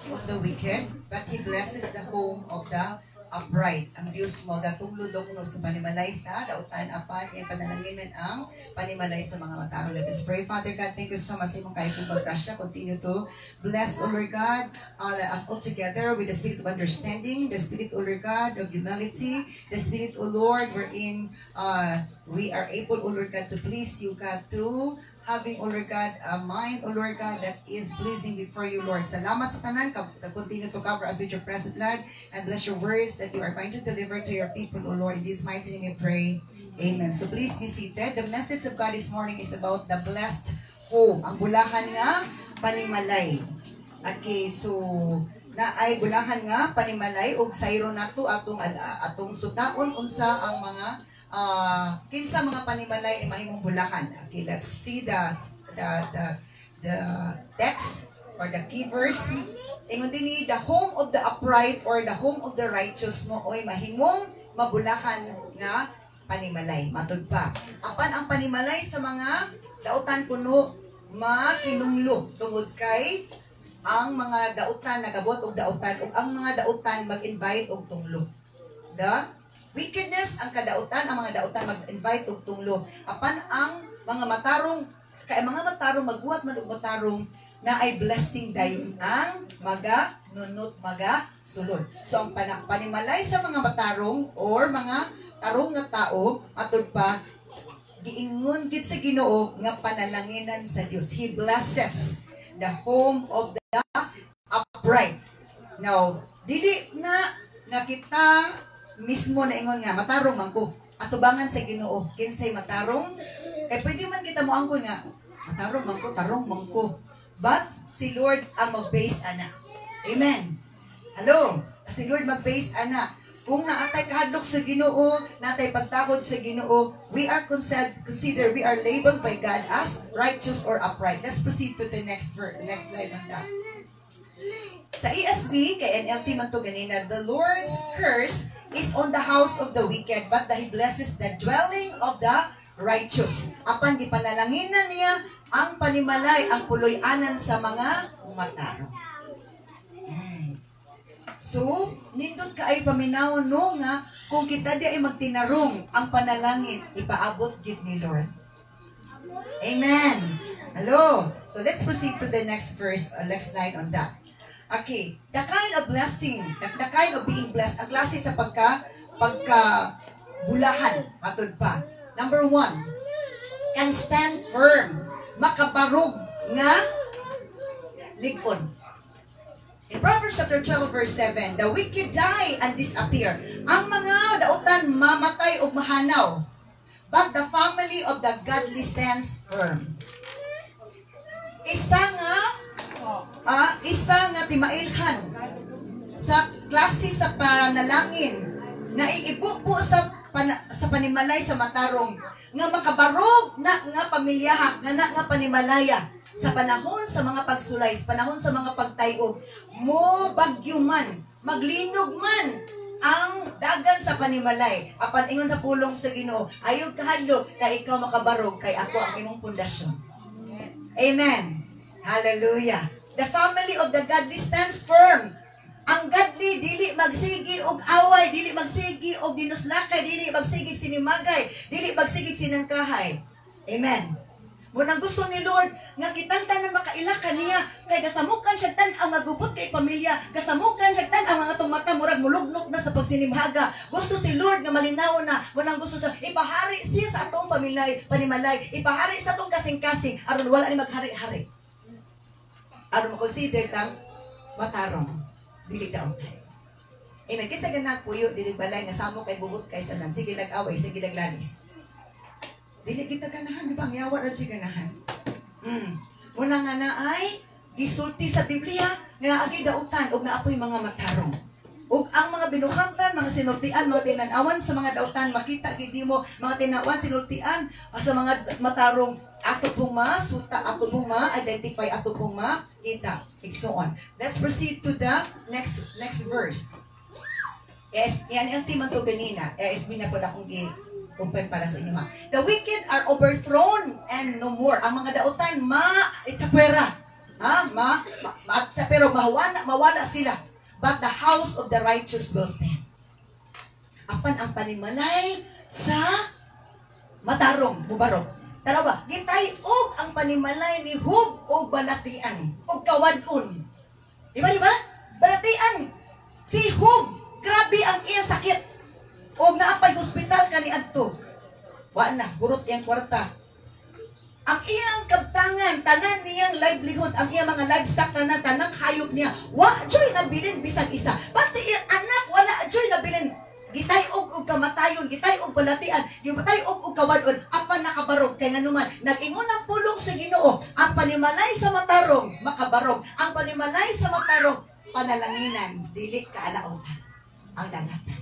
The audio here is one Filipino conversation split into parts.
of the wicked, but He blesses the home of the upright. Ang Diyos mo gatulod kuno sa panimalay sa dautan apan iyang panalanginan ang panimalay sa mga mataro. Let us pray. Father God, thank you so much sa imong kaayong paggrasya. Continue to bless, O Lord God, us all together with the spirit of understanding, the spirit, O Lord God, of humility, the spirit, O Lord, wherein we are able, O Lord God, to please you, God, through having, O Lord God, a mind, O Lord God, that is pleasing before you, Lord. Salamat sa tanan. Continue to cover us with your precious blood and bless your words that you are going to deliver to your people, O Lord. In Jesus' mighty name we pray. Amen. So please be seated. The message of God this morning is about the blessed home. Ang bulahan nga, panimalay. Okay, so na ay bulahan nga, panimalay, ug sayro nato atong sutaon unsa ang mga kinsa mga panimalay ay mahimong bulahan. Okay, let's see the text or the key verse. Ingon dinhi, the home of the upright or the home of the righteous mo oy mahimong mabulahan nga panimalay. Matud pa. Apan ang panimalay sa mga dautan kuno matinunglo tungod kay ang mga dautan nagabot og dautan ug ang mga dautan mag-invite og tunglo. The wickedness ang kadautan, ang mga dautan mag-invite og tunglo. Apan ang mga matarong, kay mga matarong magbuhat man og matarong na ay blessing dayon ang maga-nunot, maga-sulod. So ang panimalay sa mga matarong or mga tarong nga tao, atud pa, giingon gid sa Ginoo nga panalanginan sa Dios. He blesses the home of the upright. Now, dili na nga kita mismo na ingon nga matarong man ko atubangan sa Ginoo kinsay matarong kay pwede man kita moangkon nga matarong man ko tarong man ko, but si Lord ang mag-base ana. Amen. Hello, si Lord mag-base ana. Kung naatay kahadlok sa Ginoo, natay pagtakod sa Ginoo, we are considered, we are labeled by God as righteous or upright. Let's proceed to the next slide on that. Sa ESV, kay NLT man to ganina, the Lord's curse is on the house of the wicked, but He blesses the dwelling of the righteous. Apan di panalanginan niya ang panimalay, ang puloy-anan sa mga mataro. So, nindot ka ay paminaw no nga, kung kita di ay magtinarong ang panalangin, ipaabot gid ni Lord. Amen. Hello. So, let's proceed to the next verse, next slide on that. Okay, the kind of blessing, the kind of being blessed, ang klase sa pagkabulahan, matod pa. Number 1, can stand firm, makabarog nga ligon. In Proverbs chapter 12 verse 7, the wicked die and disappear. Ang mga dautan mamatay o mahanaw, but the family of the godly stands firm. Isa nga timailhan sa klase sa panalangin nga iibupo sa panimalay sa matarong nga makabarog na nga pamilyaha nga panimalaya sa panahon sa mga pagsulay, sa panahon sa mga pagtayog, mo bagyo man, maglinog man ang dagan sa panimalay. Apan ingon sa pulong sa Ginoo, ayog kahadlok kay ikaw makabarog kay ako ang imong pundasyon. Amen. Hallelujah. The family of the godly stands firm. Ang godly dili magsigi og away, dili magsigi og ginuslakay, dili magsigi sinimagay, dili magsigi sinangkahay. Amen. Munang gusto ni Lord nga kitang tanan makailaka niya kay gasamukan siya tan-aw nga gubot kay pamilya, gasamukan siya tan-aw nga atong mata murag mulugnok na sa pagsinimhaga. Gusto si Lord nga malinaw na, munang gusto sa ipahari siya sa atong panimalay, ipahari sa atong kasing-kasing aron wala ni maghari-hari. Aron mo-consider tang matarong dili daw. Amen. Kaysa ganang puyo dili balay nga samo kay gubot kay sanan, sige nag-away, sige naglanis. Dili kita ganahan, di bang yawa na siya ganahan. Muna nga na ay gisulti sa Biblia nga naagi dautan og naapoy mga matarong. Ug ang mga binuhangtan, mga sinultian, mga tinanawan sa mga dautan, makita gid mo mga tinawan sinultian sa mga matarong ato pong masuta, ato pong ma-identify, ato pong makita. So on. Let's proceed to the next verse. Yes, yan ang timan to ganina. SB na po na kung open para sa inyo ha. The wicked are overthrown and no more. Ang mga dautan, itsapwera. Pero mawala sila. But the house of the righteous will stand. Apan ang panimalay sa matarong, mubarog. Tanawa, gitay og ang panimalay ni Hug o balatian o kawadon. Di ba? Balatian. Si Hug, grabe ang iyang sakit. O naapay hospital kaniadto. Wa na, hurot iyang kwarta. Ang iyang kabtangan, tanan niyang livelihood, ang iyang mga livestock na tanang hayop niya. Wa joy nabilin bisag isa. Pati iyang anak, wala joy nabilin. Gitay og kamatayon, gitay og balatian, gitay og kawadon, apan nakabarog kay nganuman nag-ingon ang pulong sa Ginoo, ang panimalay sa matarong makabarog, ang panimalay sa matarong panalanginan, dili kaalaotan ang dagatan.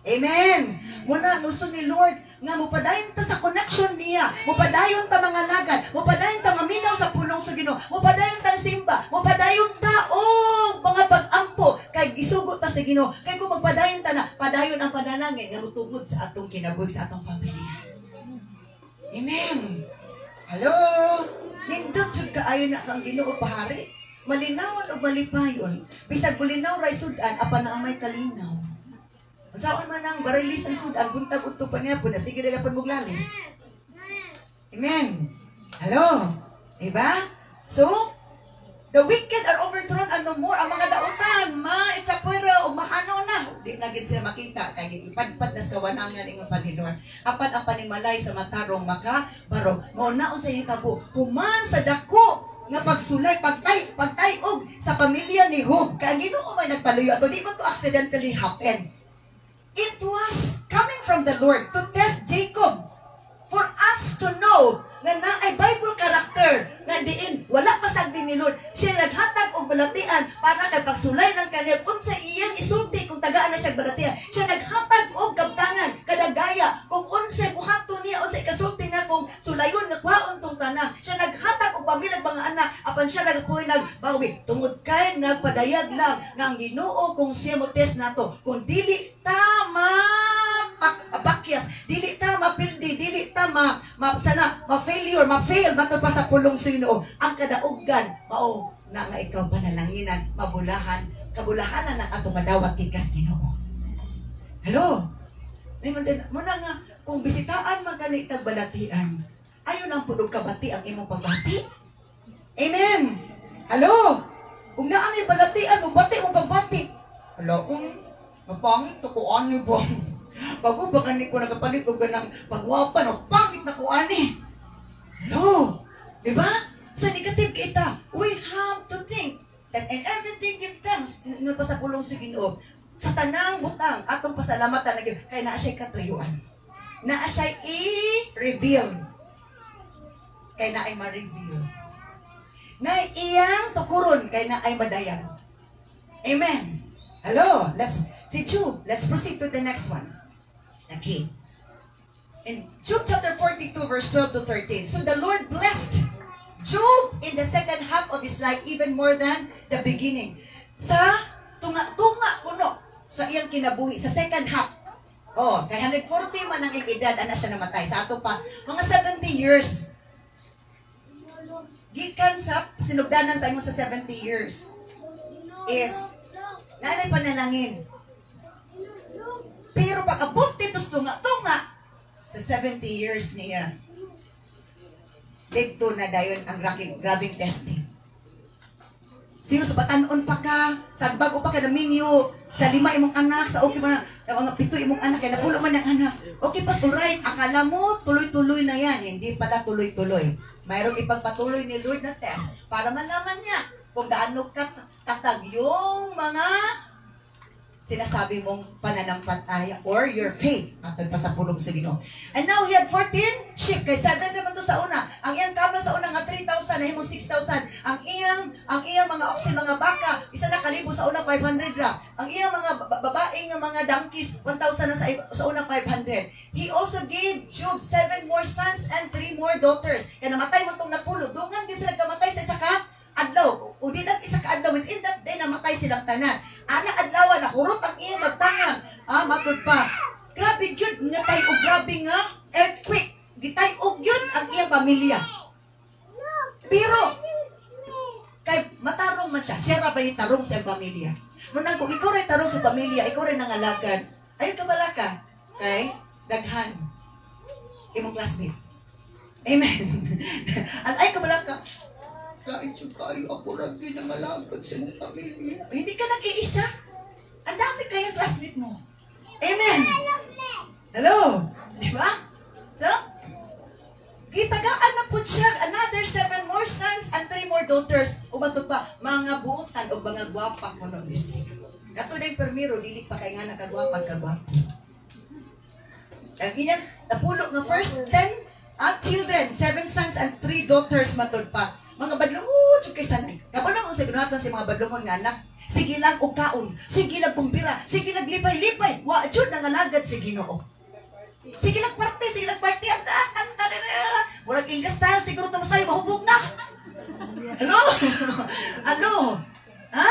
Amen. Muna gusto ni Lord nga mupadayon ta sa connection niya, mupadayon ta mga lagad, mupadayon ta maminaw sa pulong sa Ginoo, mupadayon ta simba, mupadayon ta og mga pag-ampo kay gisugo ta sa Ginoo. Kay kung magpadayon ta na, padayon ang panalangin nga mutugod sa atong kinabuhi sa atong pamilya. Amen. Hello. Nindot jud kaayo na ang Ginoo pahari. Malinawon og malipayon. Bisag bulinaw ray sudan apan na may kalinaw. Saan man ang barilis ang sudan, buntag uto pa niya po na sige na po maglalis. Amen. Hello. Diba? So, the wicked are overthrown and no more. Ang mga dautan, itsapwera o mahanaw na. Di na gid sila makita. Kaya ipadpad na sa kawanangan ng panilor. Apan ang panimalay sa matarong makabarog. Mauna o sa itabo. Human sa dako nga pagsulay, pagtayog sa pamilya ni Hug. Kaya Ginoo may nagpaluyo. Ato di mo to accidentally happen. It was coming from the Lord to test Jacob for us to know nga naay Bible character nga diin wala pasagdi ni Lord. Siya naghatag og balatian para kay pagsulay ng kaniyang unsa iyang isulti kung tagaan na siya balatian. Siya naghatag og kabtangan kadagaya kung unsa buhaton niya unsa ikasulti na kung sulayon nga kwaon tong tanan. Siya naghatag og pamilyang mga anak apan siya nagpuy nagbawi tungod kay nagpadayag lang nga ang Ginoo kung siya mo test nato kung dili tama bakyas, dili ta mapildi, dili ta ma-failure, ma-fail matod pa sa pulong sa Ginoo. Ang kadaugan mao na nga ikaw panalanginan, kabulahanan ng atong madawat kikas Ginoo. Hello. Muna nga kung bisitaan man kani tag balatian, ayon ang pudog kabati ang imong pagbati. Amen. Hello. Kung naa ni balatian mo bati mo pagbati. Hello, mapangit to ko ani ba? Bago ba kani ko nagapalit og ganang pagwapan o pangit na ko ani. No. Diba? Sa negative kita, we have to think that in everything give thanks. Ngunit pa sa pulong sa Ginoo, sa tanang butang atong pasalamatan na kay naa siya katuyuan. Naa siya i-reveal. Kay naa ay ma-reveal. Na iyang tukuron kay naa ay madayag. Amen. Hello. Let's see Job. Let's proceed to the next one. Okay. In Job chapter 42 verse 12 to 13. So the Lord blessed Job in the second half of his life even more than the beginning. Sa tunga-tunga kuno sa iyang kinabuhi sa second half. Oh, kay 140 man ang edad ana siya namatay. Sa ato pa mga 70 years. Gikan sa sinugdanan pa sa 70 years is nanay panalangin. Pero pag abot dito sa tunga-tunga, sa 70 years niya, dito na dayon ang grabing testing. Sino sa batanon pa ka, sa bago pa ka na minyo, sa 5 imong anak, sa okay man, mga 7 imong anak, kaya napulo man ang anak. Okay, pas, alright, akala mo, tuloy-tuloy na yan. Hindi pala tuloy-tuloy. Mayroong ipagpatuloy ni Lord na test para malaman niya kung gaano katag yung mga sinasabi mong pananampalataya or your faith matod pa sa pulong sa Ginoo. And now he had 14 sheep kay 7 naman to sa una. Ang iyang kabla sa una nga 3,000 na himong 6,000. Ang iyang mga oxen, mga baka, isa na kalibo sa una 500 ra. Ang iyang mga babaeng mga donkeys 1,000 na sa una 500. He also gave Job 7 more sons and 3 more daughters. Kaya namatay mo tong napulo. Dungan din sila kamatay sa isa ka adlaw. O di lang isa ka adlaw within that day namatay silang tanan. Ana adlaw na hurot ang iyang magtangan. Matod pa. Grabe gyud nga tayo grabe nga earthquake. Gitay og gyud ang iyang pamilya. Pero Kay matarong man siya. Siya ra ba yung tarong sa pamilya? Munang kung ikaw rin tarong sa pamilya, ikaw rin nangalagad, ayun ka bala ka. Kay daghan. Imong classmate. Amen. Ay ka bala ka. Kain siya kayo, ako rin nangalagad sa mong pamilya. Hindi ka nag-iisa. Ang dami kayang classmate mo. Amen. Hello. Di ba? So, gitagaan na po siya another 7 more sons and 3 more daughters. O bato pa, mga buutan o mga gwapa ko noon. Kato na yung permiro, dili pa kay nga nakagwapa, kagwapo. Ang inyang napulo nga first 10 children, 7 sons and 3 daughters matod pa. Mga badlungon, kay sanay. Kapalang sa binuhaton si mga badlungon nga anak, sige lang og kaon, sige lang kumpira, sige lang lipay-lipay. Wa jud nangalagad si Ginoo. Sige lang parte, sige lang parte. Murag ilyas tayo, siguro ito masayo, mahubog na. Hello? Hello? Ha?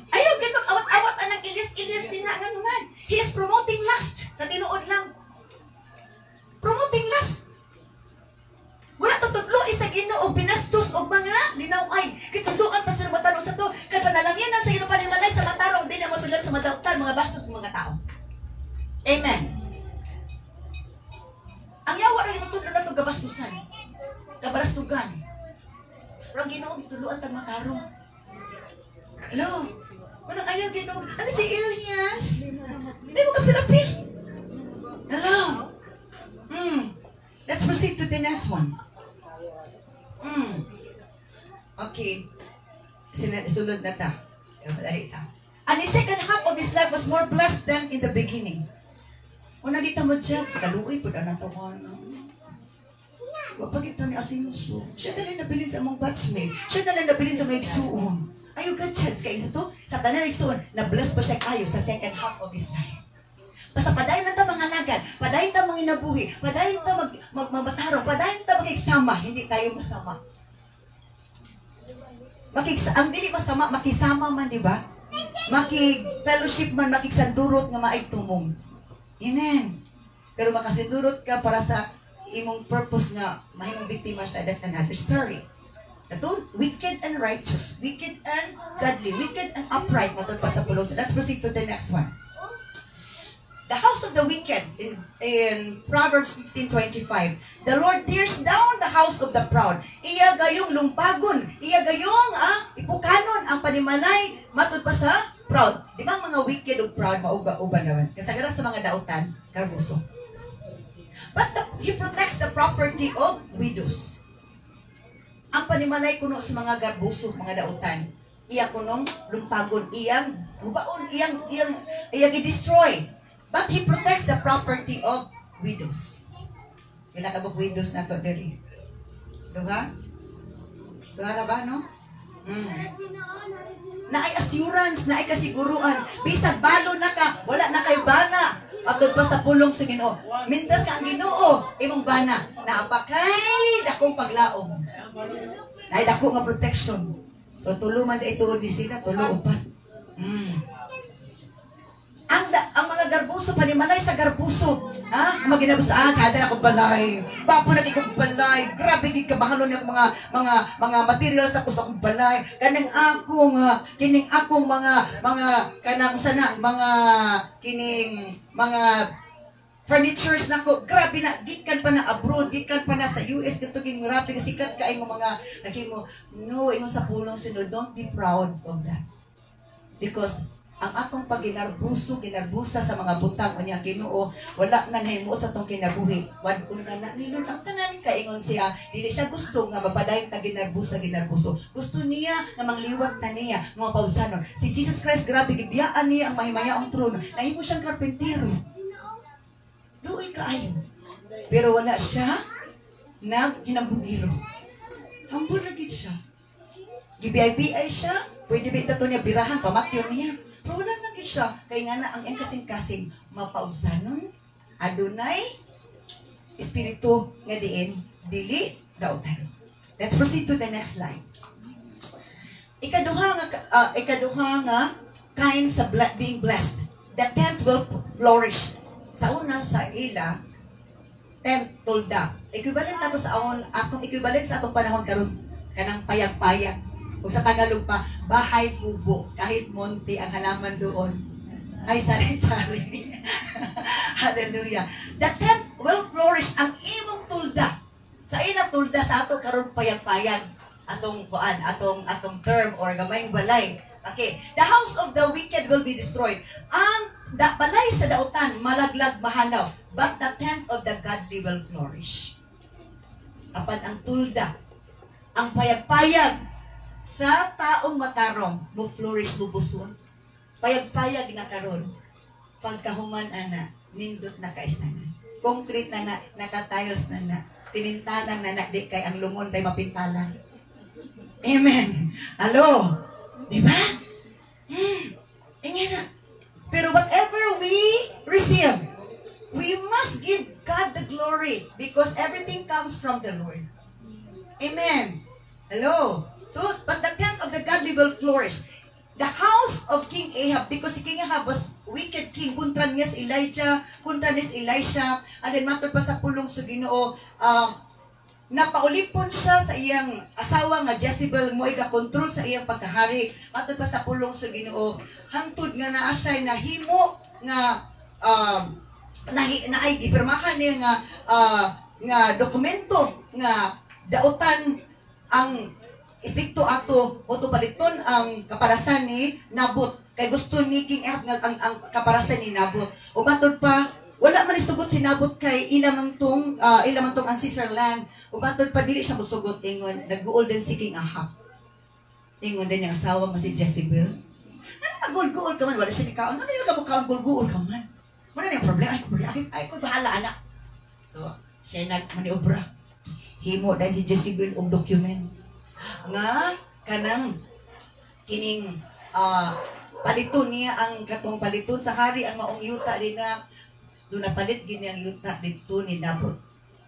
Ayaw, ganun, awat-awat anang ilyas-ilyas din na nga naman. He is promoting lust. Sa tinuod lang. Promoting lust. Wala tutudlo isang Ginoo, binastos og mga linaway. Kitudloan pa sila matanong sa to. Kaya panalangyan sa Ginoo panimalay sa matarong, hindi na matulad sa madautan, mga bastos ng mga tao. Amen. Ang yawa rin matulad na ito gabastusan. Kabalastugan. Pero ang Ginoo, gituluan tang matarong. Hello? Walang ayaw Ginoo. Ano si Ilyas? Hindi mo kapilapil. Hello? Let's proceed to the next one. Okay. Sunod na ta. And the second half of his life was more blessed than in the beginning. Una dito mo dyan, sa kaluoy po na natawa na. Wapag ito ni Asinuso. Siya nalang nabilin sa mong batchmate. Siya nalang nabilin sa mga igsuon. Ayaw ka chance kayo sa to. Sa tanang igsuon, na-bless pa siya kayo sa second half of his life. Basta padayon na ta mga lagad, padayon ta mga inabuhi, padayon ta magmatarong, padayon ta makiksama, hindi tayo masama. Ang dili masama, makisama man, di ba? Maki-fellowship man, makiksandurot nga maigtumong. Amen. Pero makasindurot ka para sa imong purpose nga mahimong biktima siya, that's another story. Ito, wicked and righteous, wicked and godly, wicked and upright, matod pa sa pulo. So let's proceed to the next one. The house of the wicked in Proverbs 16:25. The Lord tears down the house of the proud. Iya gayong lumpagon, iya gayong ipukanon ang panimalay matud pa sa proud. Di ba mga wicked ug proud mauga-uban naman? Kasagaran sa mga dautan, karbuso. But he protects the property of widows. Ang panimalay kuno sa mga garbuso, mga dautan, iya kunong lumpagon, iyang gubaon, iyang i-destroy. But he protects the property of widows. Kailan ka ba widows na to, Deri? Diba? Diba ba, no? Na ay assurance, na ay kasiguruan. Bisag balo na ka, wala na kay bana. Atod pa sa pulong sa Ginoo. Mintas ka ang Ginoo, imong bana. Naapakay, dakong paglaom. Na ay dako nga protection. Tutuluman na ito ni sila, tulo upat. Ang mga garbuso, panimalay sa garbuso. Ang mga ginabuso, tsada na kong balay. Bapo na kong balay. Grabe, di ka bahalon yung mga materials na sa akong balay. Kining akong mga furnitures na ko. Grabe na, gikan pa na abroad, gikan pa na sa US. Dito king grabe, sikat ka yung mga, no, ingon sa pulong sunod, don't be proud of that. Because, ang atong ginarbusa sa mga butang o niya Ginoo, wala na nahimuot sa atong kinabuhi. Wadun na nilun ang tanan, kaingon siya, dili siya gusto nga mapadayon ta ginarbuso. Gusto niya nga mangliwat ta niya, mga pausanon. Si Jesus Christ, grabe, gibiyaan niya ang mahimayaong trono. Nahimo siyang karpentero. Duoy kaayo. Pero wala siya naghinambugiro. Humble na gid siya. Gibiyay-biyay siya, pwede ba ito niya birahan, pamatyon niya. Pero wala lang siya. Kaya nga na ang kasing-kasing mapausanon, adunay, espiritu nga diin, dili, dautan. Let's proceed to the next slide. Ikaduha nga kind sa being blessed. The tent will flourish. Sa una, sa ila, tent tulda. Equivalent na to sa atong equivalent sa atong panahon karon kanang payag-payag. Kung sa Tagalog pa, bahay kubo, kahit monte ang halaman doon. Ay, sorry. Hallelujah. The tent will flourish. Ang imong tulda. Sa ilang tulda sa ato karon payag-payag. Atong term or gamayng balay. Okay. The house of the wicked will be destroyed. Ang balay sa dautan, malaglag, mahanaw. But the tent of the godly will flourish. Apan ang tulda, ang payag-payag sa taong matarong, mo flourish, mo buswon. Payag-payag na karon, pagkahuman ana, nindot na kaistanan. Concrete na naka-tiles na, pinintalan na di kay ang lungon tay mapintalan. Amen. Hello. Di ba? Ingana. Pero whatever we receive, we must give God the glory because everything comes from the Lord. Amen. Hello. So, but the tent of the godly will flourish. The house of King Ahab, because si King Ahab was wicked king, kontra niya si Elijah, kontra niya si Elisha, and then matod pa sa pulong sa Ginoo, napaulipon siya sa iyang asawa nga Jezebel, mo ika-control sa iyang pagkahari, matod pa sa pulong sa Ginoo, hantod nga naa siya nahimo nga naay gipirmahan niya nga dokumento nga dautan ang epekto ato o paliton ang kaparasan ni Nabot kay gusto ni King Ahab nga ang kaparasan ni Nabot o matod pa wala man isugot si Nabot kay ilamang tong ancestral land o matod pa dili siya mosugot ingon nagguol din si King Ahab ingon din yung asawa mo si Jezebel nagul-guol ka man wala siya ni kaon ano yung kamukaon gul-guol ka man wala na yung problema ay ko bahala anak so siya nagmaniobra himo din si Jezebel og document nga kanang kining paliton niya ang katong paliton sa hari ang maong yuta din nga doon napalit gini ang yuta dito ni Nabot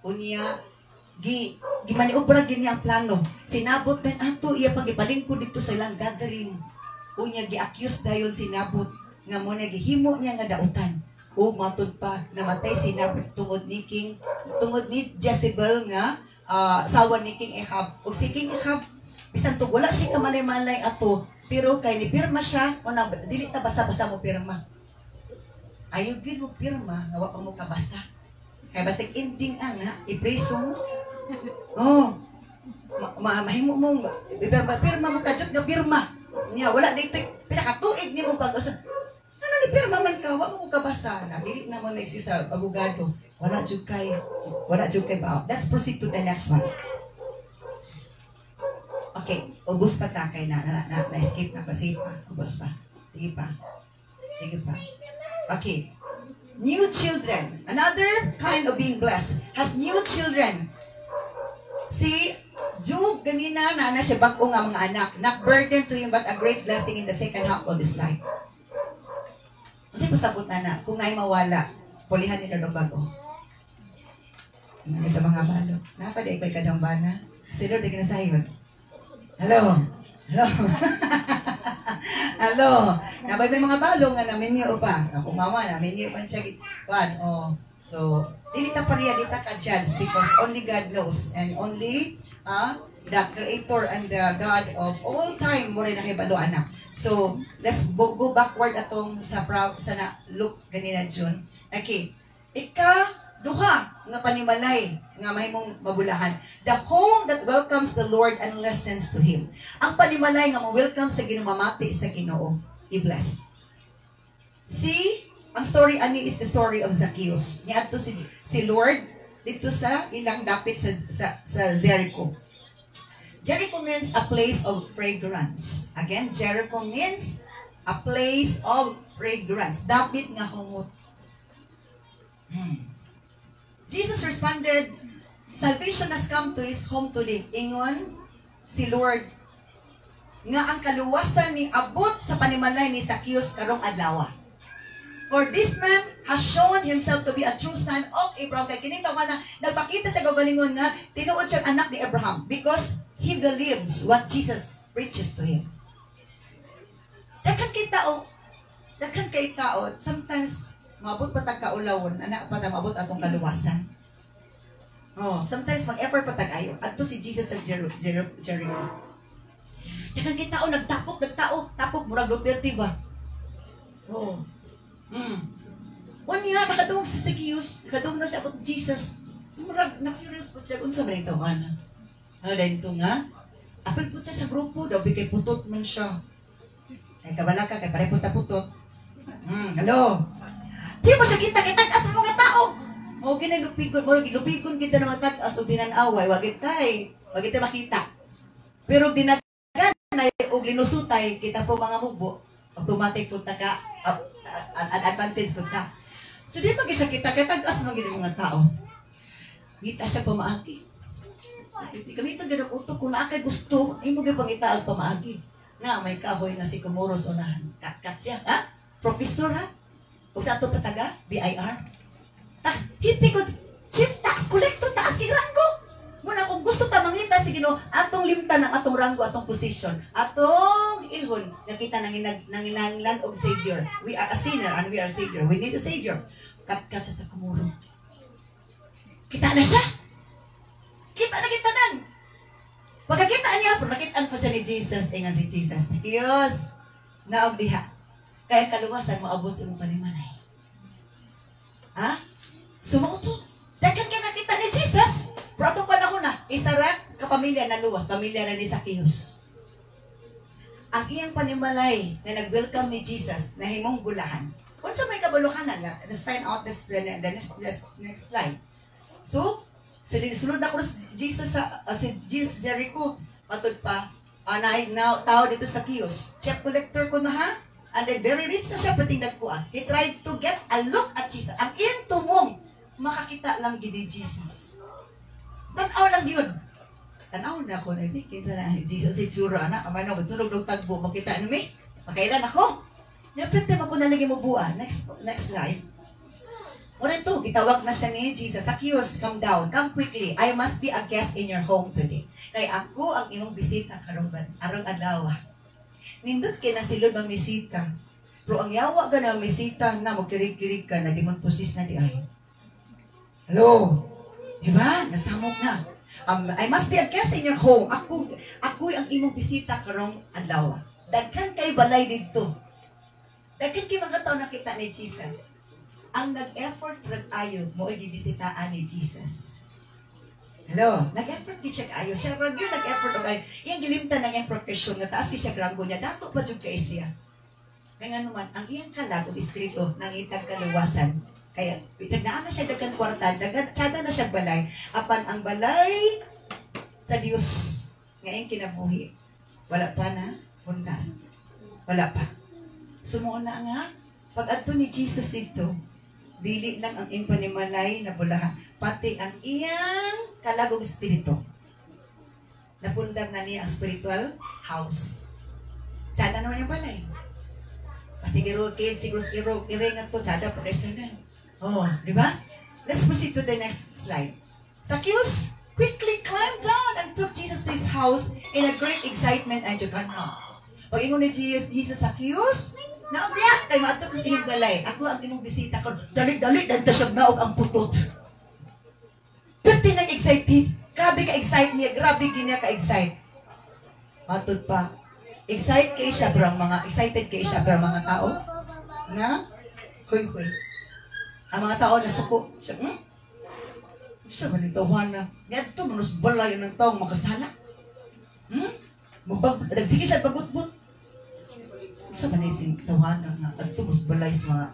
unya gimaniobra gini ang plano si Nabot din ato iya pagipalingkod dito sa ilang gathering unya gi-accuse dayon si Nabot nga mo na gihimo niya nga dautan o matod pa namatay si Nabot tungod ni Jezebel nga sawa ni King Ahab o si King Ahab bisan to wala siya kamalay-malay ato pero kay ni pirma siya o dili ta basa-basa mo pirma ayaw gid mo pirma nga wa pa mo kabasa kay basig ending ana ipreso mo mahimo mo pirma mo kadjot nga pirma niya wala dito pinakatuig nimo pag-usap ano ni pirma man ka wa mo kabasa na dili na mo mag-exist sa abogado wala jud kay ba let's proceed to the next one. Okay, ubos pa ta kay na-escape na pa. Sige pa, ubos pa. Sige pa. Okay. New children. Another kind of being blessed. Has new children. Si Job, ganina na siya bag-o nga mga anak. Not burden to him but a great blessing in the second half of his life. Kasi pasabot na kung na'y mawala, pulihan nila ng bago. Ito mga balo. Napaday ko'y kadang bana. Silo, di ka na sayon. Hello. Nabay may mga balo nga namin niyo pa. Ako mama, namin niyo pa siya. So, dili ta pariya, dili ta ka-judge because only God knows and only the Creator and the God of all time mo rin nakibalo anak. So, let's go backward atong sa na look ganina June. Okay. Duha nga panimalay nga mahimong mabulahan. The home that welcomes the Lord and listens to Him. Ang panimalay nga mo-welcome sa Ginoo, mamati sa Ginoo, i-bless. See, ang story ani is the story of Zacchaeus. Niadto si Lord dito sa ilang dapit sa Jericho. Jericho means a place of fragrance. Again, Jericho means a place of fragrance. Dapit nga humot. Jesus responded, salvation has come to his home today. Ingon si Lord nga ang kaluwasan ni abot sa panimalay ni Zacchaeus karong adlaw. For this man has shown himself to be a true son of Abraham. Kay kini tawa na nagpakita sa gagalingon nga tinuod siya anak ni Abraham because he believes what Jesus preaches to him. Daghan kay tao, sometimes maabot pa tagkaulawon, anak pa maabot atong kaluwasan. Sometimes mag-effort pa tagayo. Adto si Jesus sa Jericho. Dagan kay tao, tapok, murag Duterte ba? Oo. Unya, nakadungog si Zacchaeus, nakadungog na siya about Jesus. Murag, na-curious po siya, kung sa mga itawana. Dahil ito nga, apel po siya sa grupo, daw, kay putot man siya. Ay, kabala ka, kay pare puta-putot. Hello? Di mo siya kita, kay tag-as mga tao. O, lupigon kita ng mga tag-as o dinanaway, wagit makita. Pero dinagan na o linusutay, kita po mga mubo, automatic punta ka, advantage punta. So di ba siya kita, kaya tag-as mga tao. Ngita siya pamaagi. Kami ito ganang utok, kung naakay gusto, ay mo pangita ang pamaagi. Na may kahoy nga si Comoros unahan. Kat siya, ha? Professor, ha? O sa ito pataga, BIR. Hipi ko, chief tax collector, taas kay ranggo. Muna kung gusto ta mangita sige no, atong limta ng atong ranggo, atong position, atong ilhon, nakita nangilanglan og savior. We are a sinner and we are a savior. We need a savior. Kat siya sa kumuro. Kita na siya. Kita nan. Pagkakita niya, nakitaan pa siya ni Jesus, ingan si Jesus. Diyos, naog diha. Kaya kaluwasan mo abot sa mong panimalay. Ha? Sumuto. Dagan ka nakita ni Jesus. Pero itong panahon na, isa ra kapamilya na luwas, pamilya na ni Zacchaeus. Ang iyang panimalay na nag-welcome ni Jesus na himong bulahan. Kung sa may kabuluhanan, let's find out the next slide. So, sulod ako si Jesus Jericho, patod pa, tao dito sa Zacchaeus. Check collector ko na ha? And then very rich na siya pating nagkuha. He tried to get a look at Jesus. Ang iyang tumong, makakita lang gini Jesus. Tanaw lang yun. Tanaw na ako na, kinsa na, Jesus, itsura na, kamay na, matulog ng tagbo, makita ano may? Makailan ako? Napinte mo po na lagi mo buwan. Next slide. Wala ito, gitawag na siya ni Jesus. Zacchaeus, come down, come quickly. I must be a guest in your home today. Kay ako ang imong bisita karong adlaw. Nindot kay na silod ang bisita. Pero ang yawa ka na bisita na magkirig-kirig ka na di man pusis na di ay. Hello? Diba? Nasamok na. I must be a guest in your home. Ako ang imong bisita karong adlaw. Daghan kay balay dito. Daghan kay mga tao nakita ni Jesus. Ang nag-effort ayo mo ay gibisitaan ni Jesus. Hello? Nag-effort di siya kaayo. Siya rag yun nag-effort o kayo. Iyang gilimtan na iyang profesyon nga taas siya granggo niya. Dato pa dyan kay siya. Kaya nga naman, ang iyang kalag o iskrito ng itag kaluwasan. Kaya, itagnaan na siya dagan kwartan, tsada na siya balay. Apan ang balay sa Diyos ngayong kinabuhi. Wala pa na, bunda. Wala pa. Sumuna nga, pag-adto ni Jesus dito, dili lang ang iyong panimalay na bulahan, pati ang iyang kalagong espiritu. Napundar na niya ang spiritual house. Tsada naman yung balay. Pati kiro kids, siguro iring at to, tsada pa kayo na. Oh, di ba? Let's proceed to the next slide. Zacchaeus quickly climbed down and took Jesus to his house in a great excitement and joy. Pag-ingon ni Jesus, Zacchaeus, naabyak, kay maato ko sa inyong balay. Ako ang imong bisita ko. Dali-dali, nagtasyag na ang putot. Pero nag-excited. Grabe ka-excite niya. Grabe niya ka-excite. Matod pa. Excited kayo siya, bro, excited kayo siya, bro, mga tao. Na? Huy. Ang mga tao na suko. Siya, Gusto ba nitawahan na? Nito, manus balay ng taong makasala. Nagsige siya pagutbut. Gusto ba nising tawahan na nga? Ito, mas balay sa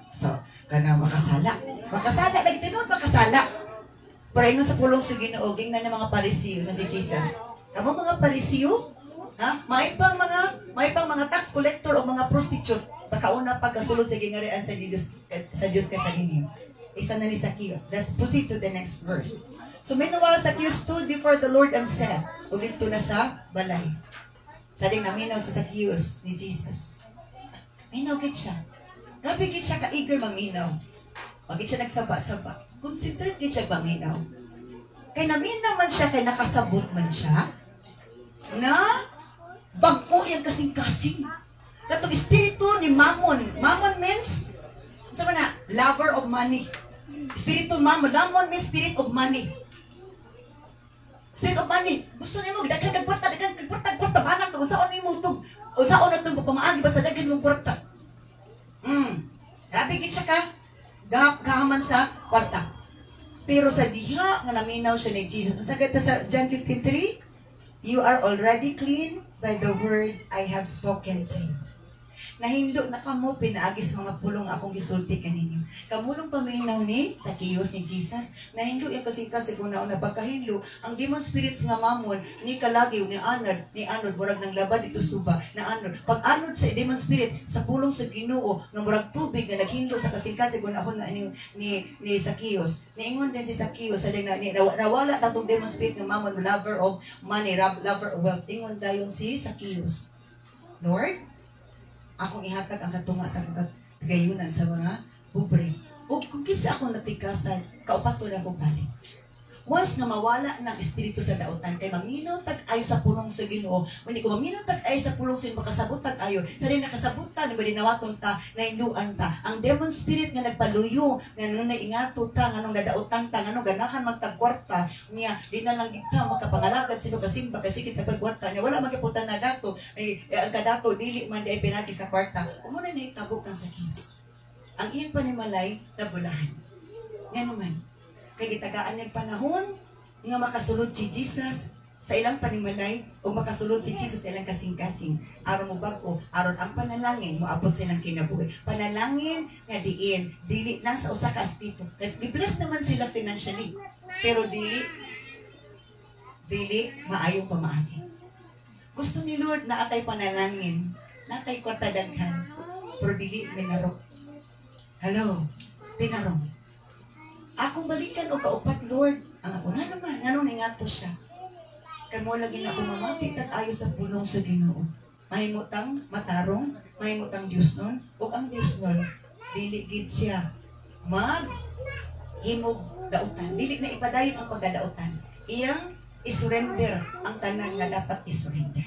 kana makasala. Makasala, lagi tinod, makasala. Pero nga sa pulong sa Ginoo, ging na ng mga Parisiyo nga si Jesus. Kamu mga Parisiyo? Ha? May pang mga tax collector o mga prostitute. Pagkauna pagkasulod sa gingarian sa Diyos ka sa ninyo. Isa na ni Zacchaeus. Let's proceed to the next verse. So meanwhile, Zacchaeus stood before the Lord and said, ulit to na sa balay. Saling naminaw sa Zacchaeus ni Jesus. Minaw gid siya. Grabe gid siya ka-eager maminaw. Wag gid siya nagsaba-saba. Concentrate gid siya maminaw. Kay naminaw man siya, kay nakasabot man siya, na bago yung kasing-kasing. Katong espiritu ni Mammon. Mammon means, sabi na, lover of money. Espiritu Mammon. Mammon means spirit of money. Spirit of money, gusto nimo daghan kag kwarta, balang to unsaon nimo tug, unsaon na tug pamaagi basta daghan mong kwarta. Grabe gid siya ka. Gahaman sa kwarta. Pero sa diha nga naminaw siya ni Jesus. Sa gata sa John 15:3, you are already clean by the word I have spoken to you. Nahindlo na kamo pinaagis mga pulong akong gisulti kaninyo. Kamulong paminaw ni sa kiyos ni Jesus. Nahindlo yung kasing-kasing una-una pagkahindlo ang demon spirits nga mamon ni kalagiw ni anod murag nang labad ito suba na anod. Pag anod sa demon spirit sa pulong sa Ginoo nga murag tubig nga naghindlo sa kasing-kasing una-una ni Zacchaeus. Niingon din si Zacchaeus sa nawala tatong demon spirit nga mamon lover of money, lover of wealth. Ingon dayon si Zacchaeus. Lord, akong ihatag ang katunga sa gayunan sa mga pobre. O kung kinsa akong natikasan, kaupato na akong balik. Once nga mawala ng espiritu sa dautan, kay maminaw tag-ayo sa pulong sa Ginoo. Hindi ko maminaw tag-ayo sa pulong sa makasabot tag-ayo. Sa rin nakasabutan, di ba dinawaton ta, nainluan ta. Ang demon spirit nga nagpaluyo, nga nung naingato ta, nga nung nadautan ta, nga nung ganahan magtagkwarta, niya, di na lang kita makapangalagad sino kasimba, kasi kita pagkwarta niya. Wala magiputan na dato. Ang kadato, dili man di ay pinagi sa kwarta. Umuna na itabok kang sa Kios. Ang iyang panimalay na bulahan. Nga naman. Kay gitagaan ng panahon nga makasulod si Jesus sa ilang panimalay o makasulod si Jesus sa ilang kasing-kasing. Aron mo bag-o, aron ang panalangin mo abot silang kinabuhi. Panalangin nga diin, dili lang sa usa ka espiritu. I-bless naman sila financially, pero dili maayong pamaagi. Gusto ni Lord na atay panalangin, na atay kwarta daghan, pero dili minarok. Hello, tinarong. Akong balikan o kaupat, Lord. Ang ako na naman. Nga nung ingato siya. Kaya mo lagi na umamati tag-ayo sa pulong sa Ginoo. Mahimutang matarong, mahimutang Diyos nun. O ang Diyos nun, dili gid siya himog dautan. Dili na ipadayon ang pagkadautan. Iyang isurrender ang tanan nga dapat isurrender.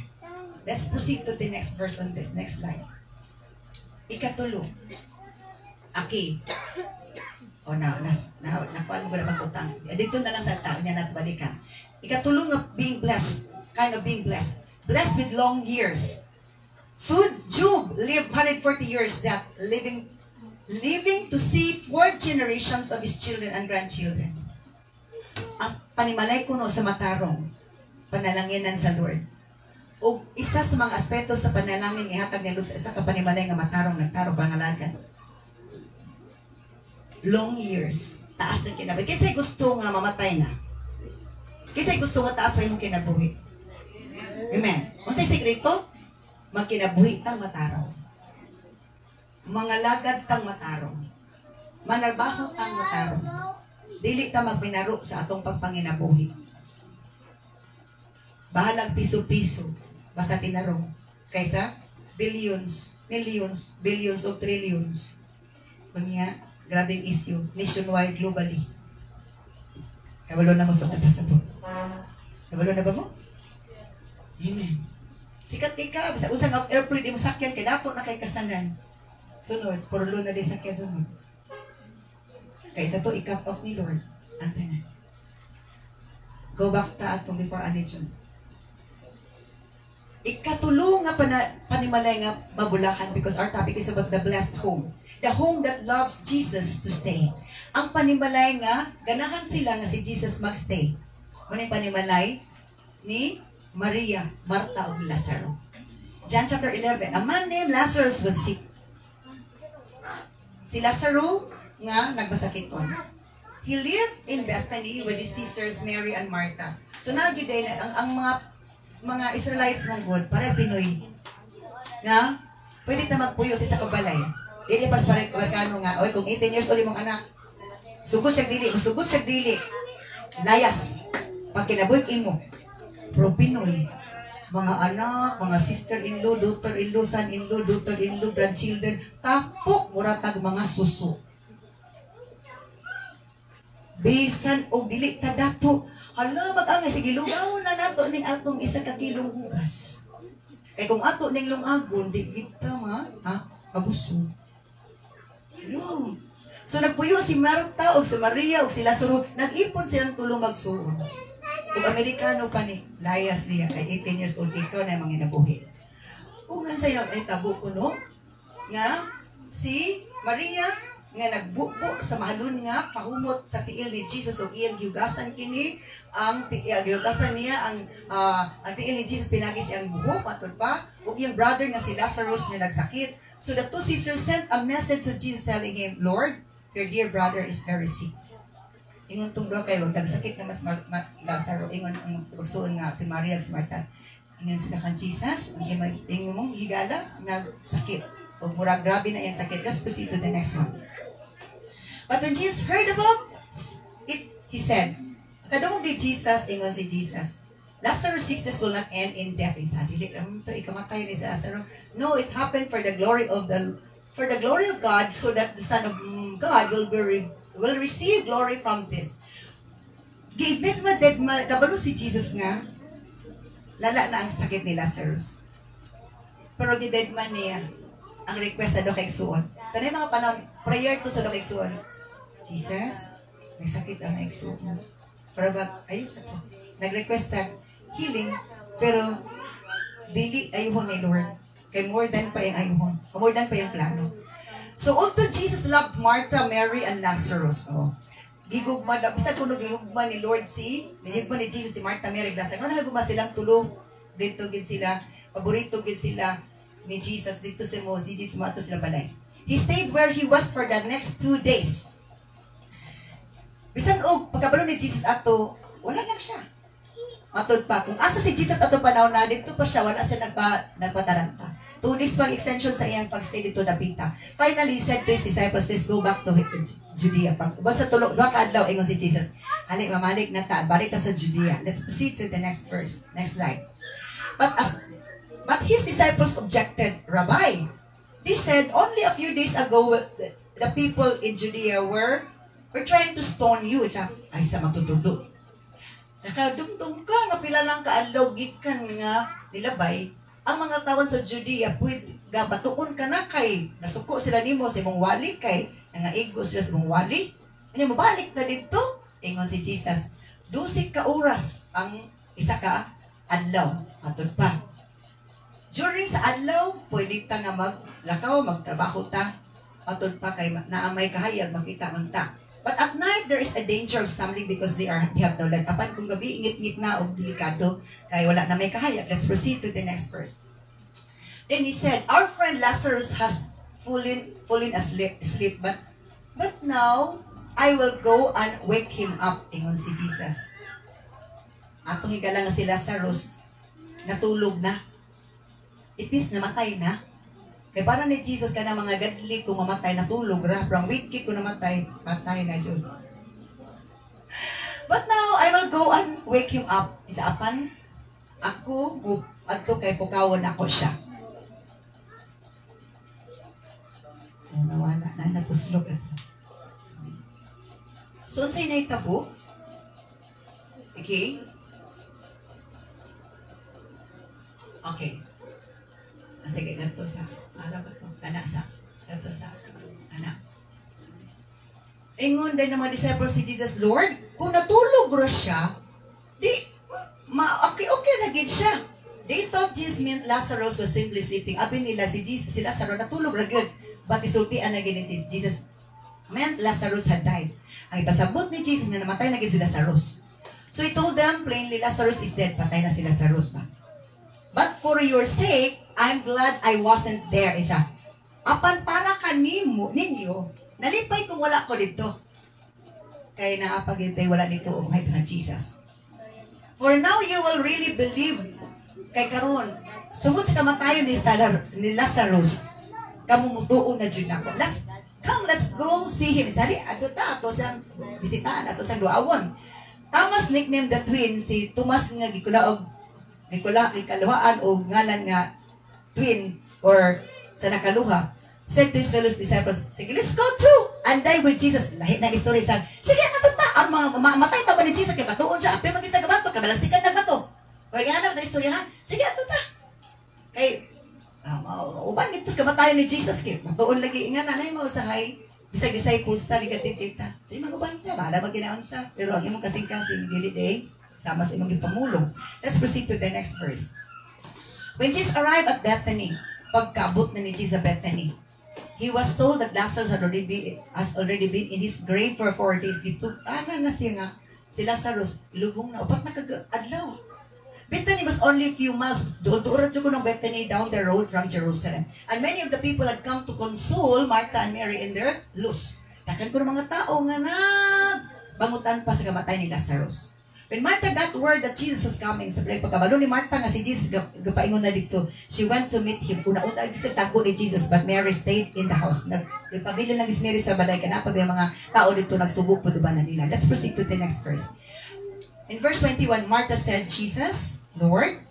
Let's proceed to the next verse on this. Next slide. Ikatulo. Okay. O nakuha mo na mag-utang. Dito na lang sa tao niya natbalikan. Ikatulong ng being blessed. Kind of being blessed. Blessed with long years. So Job lived 140 years that living to see 4 generations of his children and grandchildren. Ang panimalay ko no sa matarong, panalanginan sa Lord. O isa sa mga aspeto sa panalangin ihatag ni Lord sa isa ka panimalay nga matarong nagtarong pangalagan. Long years. Taas ng kinabuhi. Kasi gusto nga mamatay na. Kasi gusto nga taas pa yung kinabuhi. Amen. Kung sa'y sekreto, magkinabuhi tang matarong. Mga lagad tang matarong. Manarbaho tang matarong. Dili ta magbinaro sa atong pagpanginabuhi. Bahalag piso-piso. Basta tinarong. Kaysa billions, millions, billions o trillions. Kunya, grabing issue, nationwide, globally. Kabalo na mo sa mga pasabot. Kabalo na ba mo? Amen. Sikat ka, basta usang airplane, di mo sakyan, kay dato na kay kasanan. Sunod, purlo na di sakyan sunod. Kaysa to, i-cut off ni Lord. Anta na. Go back ta atong before anidyon. Ikatulong nga panimalay nga mabulakan because our topic is about the blessed home. The home that loves Jesus to stay. Ang panimalay nga, ganahan sila nga si Jesus magstay. Ano yung panimalay ni Maria, Marta, o Lazaro. John chapter 11, a man named Lazarus was sick. Si Lazaro nga nagbasakiton. He lived in Bethany with his sisters Mary and Martha. So nagiday na ang mga Israelites ng God, para Pinoy, nga, pwede na magpuyo sa isa kabalay. Dili para sa Amerikano nga, oy, kung 18 years old mong anak, sugod siya dili, layas, pag kinabuhik imo, pero Pinoy, mga anak, mga sister-in-law, daughter-in-law, son-in-law, daughter-in-law, grandchildren, tapok, muratag mga suso. Bisan o dili tadato, hala, mag-angay, sige, lugaw na nato ning atong isa ka kilong hugas. Kaya kung ato ning lungagon, di kita abuso. Yun. So nagpuyo si Marta o si Maria o si Lazaro, nag-ipon silang tulong magsuon. Kung Amerikano pa ni layas niya, kay 18 years old, ikaw na yung mga inabuhi. Kung ang sayo ay tabo ko, no? Nga, si Maria, nga nagbubo sa mahalon nga pahumot sa tiil ni Jesus o iyang giugasan kini ang giugasan niya ang tiil ni Jesus pinagi siyang buhok patod pa ug iyang brother nga si Lazarus nga nagsakit. So the two sisters sent a message to Jesus telling him, Lord, your dear brother is very sick. Ingon tong duha kay wag nagsakit nga mas Lazarus, ingon ang pagsuon nga si Maria ug si Martha. Ingon sila kan Jesus, ang ingon mong higala nagsakit. O murag grabe na iyang sakit. Let's proceed to the next one. But when Jesus heard about it, he said, kadungog ni Jesus, ingon si Jesus, Lazarus' sickness will not end in death. Isa, dili naman ito, ikamatay ni Lazarus. No, it happened for the glory of God, so that the Son of God will receive glory from this. Dead man, kabalo si Jesus nga, lala na ang sakit ni Lazarus. Pero dead man niya, ang request sa Dokay Suon. Sa na mga panahon, prayer to sa Dokay Suon. Jesus, nagsakit ang exo. Pero ayun ka to. Nag-request na healing, pero dili ayuhon ni Lord. Kay more than pa yung ayuhon. More than pa yung plano. So, although Jesus loved Martha, Mary, and Lazarus, gigugma na, bisa kung gigugma ni Lord gigugma ni Jesus si Martha, Mary, Lazarus. Ano nagugma silang tulong? Dito gid sila, paborito gid sila ni Jesus, dito si Jesus, mato sila balay. He stayed where he was for the next 2 days. Bisan og pagkabalo ni Jesus ato, wala lang siya. Matod pa, kung asa si Jesus ato panahon na, dito pa siya, wala siya nagpataranta. 2 days pang extension sa iyang pagstay dito napita. Finally, he said to his disciples, let's go back to Judea. Pag sa tulog, duha ka adlaw, ingon si Jesus, hali, mamalik na ta, balik ta sa Judea. Let's proceed to the next verse. Next slide. But his disciples objected, Rabbi, they said, only a few days ago, the people in Judea were trying to stone you. Ay, sa magtutudlo. Nakadugtong ka, nga pila lang kaalaw, gikan nga nilabay, ang mga tawon sa Judea, batuon ka na kay, nasuko sila nimo sa imong wali kay, nangaigo sila sa imong wali. Ano, mabalik na dito? Ingon si Jesus, 12 ka oras ang isa ka adlaw. Atod pa. During sa adlaw, pwede ta nga maglakaw, magtrabaho ta. Atod pa kay naamay kahayag, makita man ta. But at night, there is a danger of stumbling because they have no light. Apan kung gabi, ingit-ngit na o delikado, kaya wala na may kahayag. Let's proceed to the next verse. Then he said, our friend Lazarus has fallen asleep, but now, I will go and wake him up. Ingon si Jesus. Atong higala nga si Lazarus, natulog na. It means namatay na. Kaya para ni Jesus ka na mga gadli kung mamatay, natulog ra. From wicked kung namatay, patay na dyan. But now, I will go and wake him up. Isa apan, ako, adto kay pukawon ako siya. Nawala na, natuslog ito. So, unsay na itabo? Okay? Okay. Sige, ganito sa, ano ba ito? Kanasa. Ganito sa, anak. Ingon din ng mga disciples si Jesus, Lord, kung natulog ra siya, okay na gid siya. They thought Jesus meant Lazarus was simply sleeping. Abi nila si Lazarus, natulog ra gid. But isultian na gid ni Jesus meant Lazarus had died. Ang ipasabot ni Jesus nga namatay na gid si Lazarus. So he told them plainly, Lazarus is dead. Patay na si Lazarus ba? But for your sake, I'm glad I wasn't there. Isa. Apan para ninyo, nalipay kung wala ko dito. Kaya naapagintay wala dito o kahit ng Jesus. For now, you will really believe kay karon. Sungod sa kamatayon ni Lazarus, kamumutuon na dyan ako. Let's go see him. Sali, ato siyang bisitaan, ato siyang duawon. Thomas nicknamed the twin, si Thomas nga gikaluhaan o ngalan nga twin or sa nakaluha, said to his fellow disciples, sige, let's go too and die with Jesus. Lahit na istorya sa, sige, natuta, ang mga matay tao ni Jesus, kaya matuon siya, api magkita gabato, kabalagsikan na bato. Or ganap na istorya, ha? Sige, atuta. Kay, uban dito sa kamatayan ni Jesus, kaya matuon lagi, nga nanay mo usahay, bisag disciples ta, negative kita. Sige, mag-uban ka, bahala magkinaon siya, pero ang imong kasing-kasing, dili day, sama sa imong gipamulong. Let's proceed to the next verse. When Jesus arrived at Bethany, pagkaabot na ni Jesus sa Bethany, he was told that Lazarus has already been in his grave for 4 days. Ana na siya nga, si Lazarus, ilubong na, upat na kag-adlaw. Bethany was only a few miles. Doon ko ng Bethany down the road from Jerusalem. And many of the people had come to console Martha and Mary in their loss. Takan ko ng mga tao nga bangutan pa sa kamatay ni Lazarus. When Martha got word that Jesus was coming, sa pagkabalo ni Martha nga si Jesus gapaingon na dito, she went to meet him. Una-una sa tago ni Jesus, but Mary stayed in the house. Nagpabili lang is Mary sa balay, kanapa ba yung mga tao dito nagsubok po diba na nila. Let's proceed to the next verse. In verse 21, Martha said to Jesus, Lord,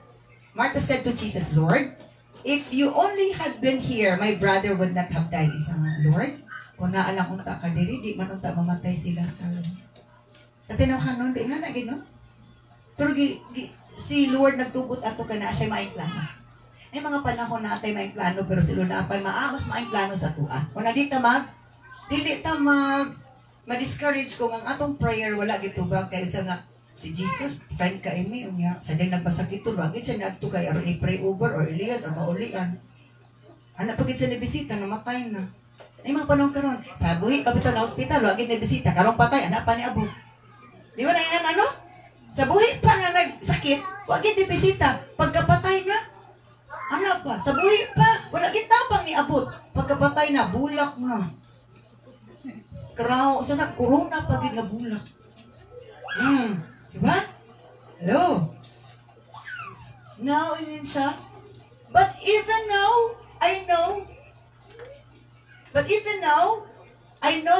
if you only had been here, my brother would not have died. Isa nga, Lord, kung naalang unta ka diri, di man unta mamatay sila sa tatinaw ka nun, di nga na gino. Pero si Lord nagtugot ato ka na siya maing plano. May mga panahon na atay maing plano, pero si Lord na apay maawas maing plano sa tua. Kung dili ta ma-discourage ko ang atong prayer, wala gitubag kayo sa nga, si Jesus, friend ka imi, sa din nagbasakit ito, bakit siya nagto kay aron i-pray over or Elias or maulian. Anak pagit siya nabisita, namatay na. Ay mga panahon karon, sa buhi, pabito na hospital, wagin nabisita, karong patay, anak pa ni Abo. Di ba na yan, ano? Sa buhi pa na nagsakit, wagin nabisita, pagkapatay na, anak pa, sa buhi pa, wala gitapang ni Abot. Pagkapatay na, bulak na. Karaw, sana, corona pagin nga bulak. Diba? Hello? Now, yun siya. But even now, I know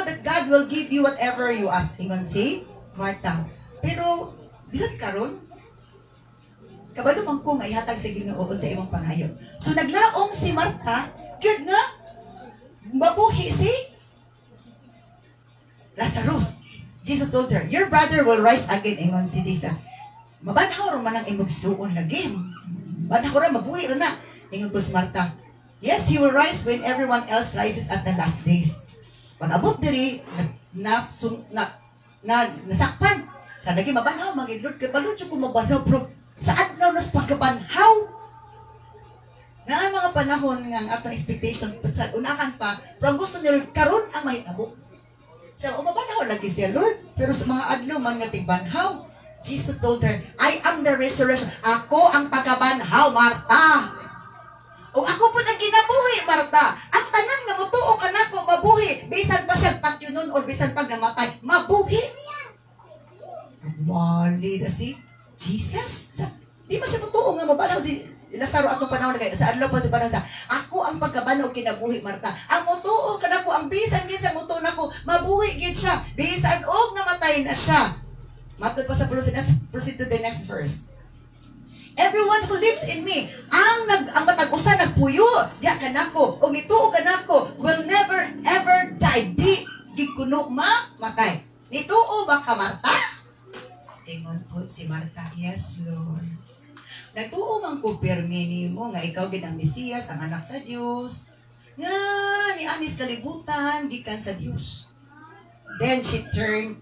that God will give you whatever you ask. Ingon si Martha. Pero, bisan karon, kabalo man ko nga ihatag sa Ginoo sa imong pangayo. So, naglaong si Martha, good nga, mabuhi si Lazarus. Jesus told her, your brother will rise again. Ingon si Jesus. Mabanhaw rin man ang imong suon lagi. Mabanhaw rin, mabuhi rin na. Ingon po si Martha. Yes, he will rise when everyone else rises at the last days. Pag abot diri, nasakpan. Sa lagi mabanhaw, maging Lord, kabalutso ko mabanhaw, pero sa adlaw nas pagkabanhaw. Na ang mga panahon nga ang atong expectation, sa unahan pa, pero ang gusto ni Lord, karon ang mahitabo. So, umabanhaw lagi siya, Lord. Pero sa mga adlaw man nga tigbanhaw, Jesus told her, I am the resurrection. Ako ang pagkabanhaw, Martha. O ako po ang kinabuhi, Martha. At tanan nga mutuo ka na ko, mabuhi. Bisan pa siya patyunon o bisan pag namatay, mabuhi. Wali na si Jesus. Di ba siya mutuo nga mabanhaw si Lazaro atong panahon na kayo. Sa adlaw pa ito panahon sa, ako ang pagkabanhaw kinabuhi, Martha. Ang mutuo ka na ko, ang bisan gid sa mutuo na ko, mabuhi gid siya. Bisan og namatay na siya. Matod pa sa proceed to the next verse. Everyone who lives in me, ang matag-usa nagpuyo, diya kanako, o mituo kanako, will never ever die. Di gikuno mamatay. Nituo ba ka, Martha? Ingon po si Martha, yes, Lord. Natuo man ko permini mo nga ikaw gid ang Mesiyas, ang anak sa Dios. Nga ni anis kalibutan gikan sa Dios. Then she returned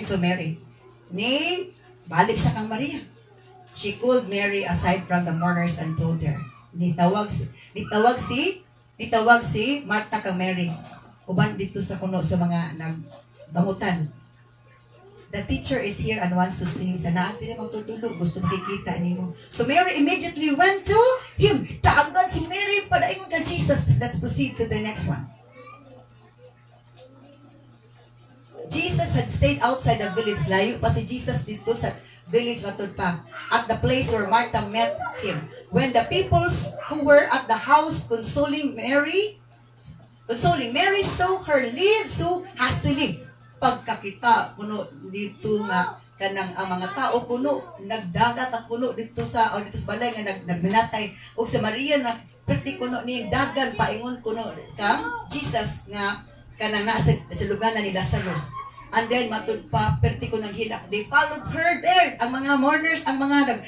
to Mary. Balik siya kang Maria. She called Mary aside from the mourners and told her. Nitawag si Martha kang Mary. Uban dito sa kuno sa mga nagbangutan. The teacher is here and wants to see. Sa natin na magtutulog, gusto makikita niyo. So Mary immediately went to him. Tawagan si Mary, padaingon ka Jesus. Let's proceed to the next one. Jesus had stayed outside the village. Layo pa si Jesus dito sa village matod pa. At the place where Martha met him. When the peoples who were at the house consoling Mary saw her leave so hastily. Pagkakita kuno dito nga kanang ang mga tao kuno nagdagat ang kuno dito sa balay nga nagminatay og sa Maria na perti kuno ni dagan paingon kuno ka Jesus nga kanang nasa sa lugar ni Lazarus. And then matud pa perti ko nang hilak. They followed her there. Ang mga mourners, ang mga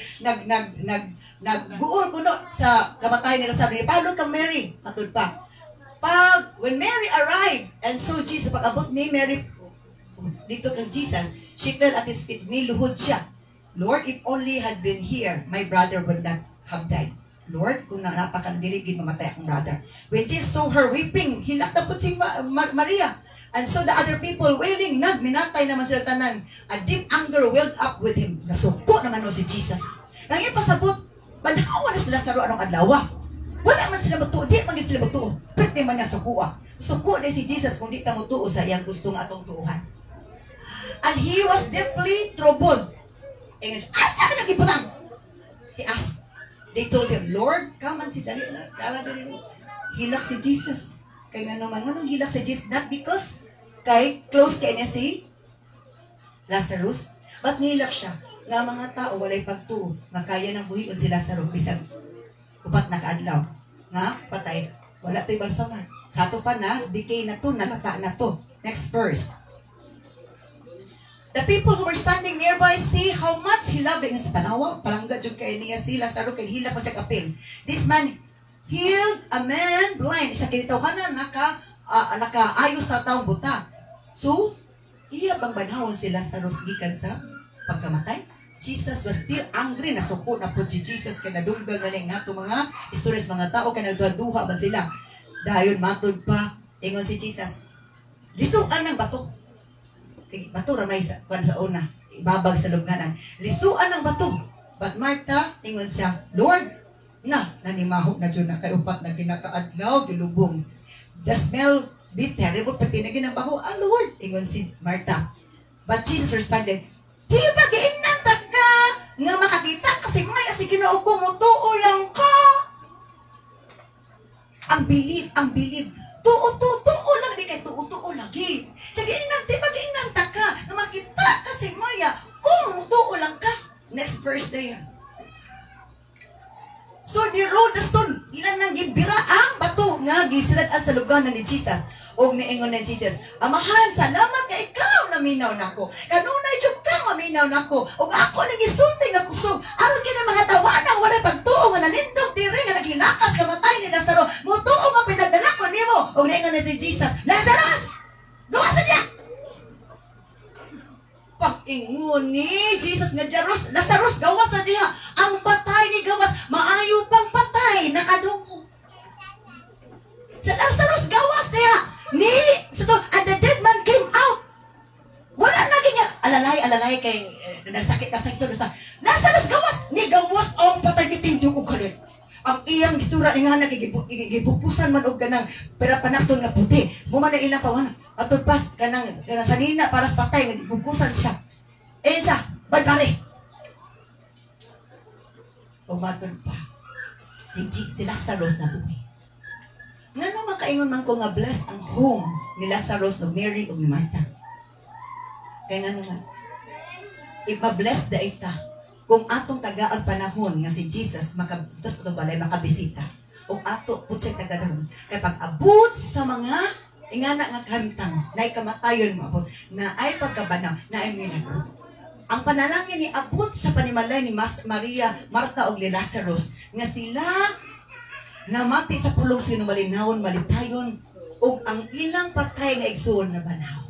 nagguol kuno sa kamatay ni Lazarus. They followed kang Mary. Matud pa. When Mary arrived and saw Jesus, pag abot ni Mary, dito kang Jesus, she fell at his feet, niluhod siya. Lord, if only had been here, my brother would not have died. Lord, kung napakandiligid, mamatay akong brother. When Jesus saw her weeping, hilak na po si Maria. And so the other people wailing, minatay naman sila tanan. A deep anger welled up with him. Nasuko naman o si Jesus. Ngayon pasabot, banhawa na sila sa anong adlaw. Wala man sila matuo, di man sila matuo. Pwede man na sukuha. Suko na si Jesus kung di ta matuo sa iyang gusto nga atong tuuhan. And he was deeply troubled. English, asa ka nagibutang? He asked. They told him, Lord, come and si dali na. Hilak si Jesus. Kaya nga naman, anong hilak si Jesus? Not because kay close kay niya si Lazarus. But nilak siya. Nga mga tao, walay pagtuo. Nga kaya nang buhion si Lazarus. Bisag upat na kaadlaw. Nga, patay. Wala to'y balsaman. Sa ato pa na, decay na to, nalata na to. Next verse. The people who were standing nearby see how much he loved sa tanawa. Palangga dyan kay niya si Lazarus kay hila ko siya kapil. This man healed a man blind. Isa kinitaw ka na nakaayos na taong buta. So, iya bang banhawon si Lazarus gikan sa pagkamatay? Jesus was still angry. Nasuko na po si Jesus kay nadunggan na nga itong mga stories mga tao kay nagduha-duha ba sila. Dayon matod pa. Ingon si Jesus, lisuan ng bato. Bato ramay sa una, ibabag sa lubnganan. Lisuan ng bato. But Martha, ingon siya, Lord, nanimahok na dyan na kay upat na ginakaadlaw, gilubong. The smell be terrible, pati na ginabaho, Lord, ingon si Martha. But Jesus responded, di ba giinantag ka nga makakita kasi may asi Ginoo ko mutuo lang ka. Ang believe. Tuo lang di kay tuo lagi. Sige, di ba giinantag ka nga makita kasi Maya, kung mutuo lang ka. Next verse there. So they rolled the stone. Ilan nang gibira ang bato nga gisilad sa luganan ni Jesus. Og niingon ni Jesus, Amahan, salamat nga ikaw naminaw nako. Kanunay jud ka maminaw nako. Og ako nagisulti nga kusog. Aron kini mga tawanang walay pagtuo nga nanindog diri nga naghilakas kamatay ni Lazarus. Mutuo nga pinagdala ko nimo. Og niingon ni si Jesus, Lazarus, gawas niya. Pag-ingon ni Jesus nga Lazarus, gawas na diha. Ang patay ni gawas, maayo pang patay, nakadungog. Sa Lazarus, gawas diha. And the dead man came out. Wala naging alalay kay nagsakit to. Lazarus, gawas. Ni gawas ang patay ni tindog og kalit. Ang iyang gisura nga gibukusan man og kanang pero panakton nga puti. Muma na ilang pawan. Atod pas kanang sanina para sa patay nga gibukusan siya. Siya, bye-bye. Umatod pa. Si Lazarus na buhay. Nga naman kaingon man ko nga blessed ang home ni Lazarus, ni Mary, o ni Martha. Kaya nga naman, ipa-bless da ita kung atong tagaag panahon nga si Jesus makabitos itong balay makabisita. O ato po siya tagadahon. Kaya pag abot sa mga ingana nga kantang na ikamatayon mo abot, na ay pagkabanaw, na ay milagro. Ang panalangin ni abot sa panimalay ni Maria, Martha o ni Lazarus nga sila namati sa pulong sino malinawon, malipayon, o ang ilang patay nga igsuon na banaw.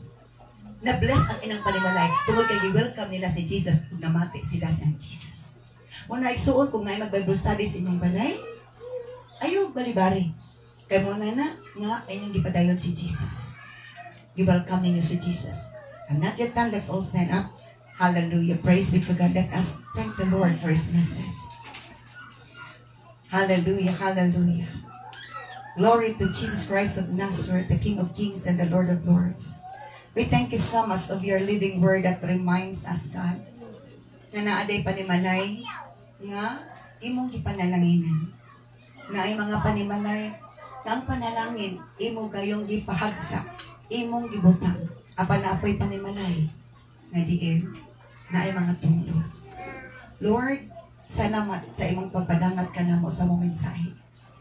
Na-bless ang inang panimalay. Tungod kay welcome nila si Jesus, kung namati sila sa Jesus. Muna igsuon, kung naay mag-Bible studies inyong balay, ayaw balibari. Kaya muna nga, inyong gipadayon si Jesus. I-welcome ninyo si Jesus. I'm not yet done, let's all stand up. Hallelujah. Praise be to God. Let us thank the Lord for His message. Hallelujah, hallelujah. Glory to Jesus Christ of Nazareth, the King of Kings and the Lord of Lords. We thank you so much of your living word that reminds us, God, nga naaday panimalay, nga imong gipanalanginan. Na ay mga panimalay, nga ang panalangin, imo gayong gipahagsa, imong gibutang, apan na apoy panimalay, nga diin, na ay mga tunglo. Lord, salamat sa imong pagpadangat ka namo sa mong mensahe.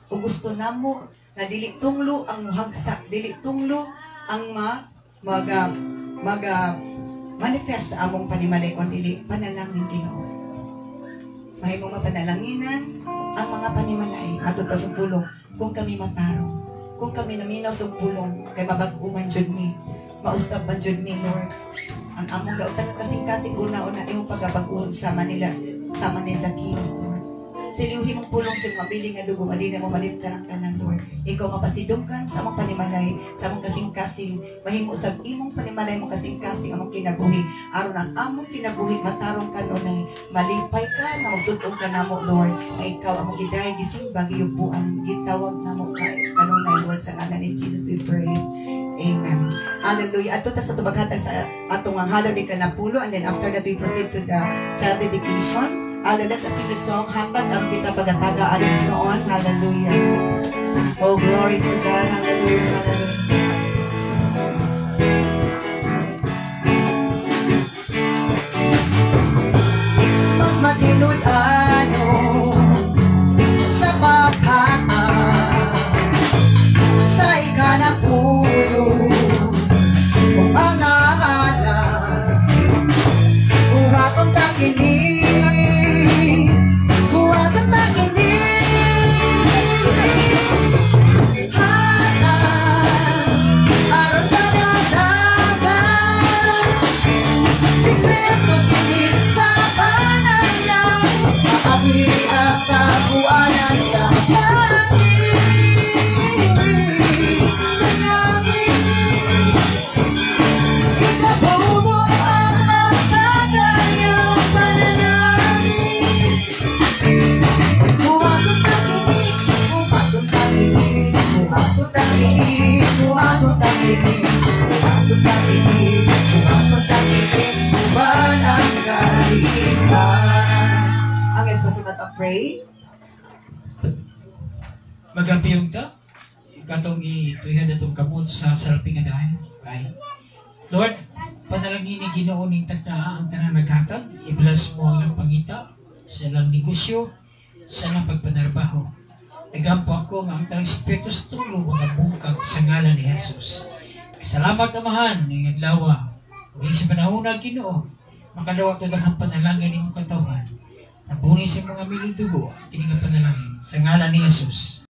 O gusto namo nga dili tunglo ang muhagsa, dili tunglo ang manifest sa among panimalay kon dili panalangin Ginoo. Mahimong mapanalanginan ang mga panimalay atud pa sa pulong kung kami matarong, kung kami naminaw sa pulong kay mabag-uman jud mi. mausap ba jud mi Lord ang among dautan kasing-kasing una-una imong pagabag-uhod sama ni Zacchaeus Lord. Siliuhi mong pulong sa mabili nga dugo adina mo malimtan ang tanan Lord. Ikaw mapasidungkan sa among panimalay, sa among kasing-kasing, mahimo sa imong panimalay mo kasing-kasing among kinabuhi. Aron ang among kinabuhi matarong kanunay, malipay ka nga magtutong ka namo Lord. Nga ikaw among gidayon gisimba giyubuan, gitawag namo ka kanunay Lord sa ngalan ni Jesus we pray. Amen. Hallelujah. Ato tas natubaghatag sa atong ang halaw di kanapulo, and then after that we proceed to the child dedication. Hallelujah. Let us sing the song, Hatag ang kita pagatagaan ng soon. Hallelujah. Oh, glory to God. Hallelujah. Hallelujah. Magmatinod ano sa paghataan sa ikanapulo kung mga halang buhaton takini pray. Magapiyong ta, katong ituyan na itong kamot sa salping adahin. Right? Lord, panalangin ni Ginoo ning tagna ang tanang naghatag, i-bless mo ang ilang pangita, sa ilang negosyo, sa ilang pagpanarbaho. Nagampo ako nga ang tanang Espiritu sa tulo mga bukag sa ngalan ni Jesus. Salamat amahan ng adlaw. Uging sa panahon na Ginoo, makadawa ito dahang panalangin ng katawan. Nabunin sa mga miludugo, tiningang panalangin sa ngalan ni Jesus.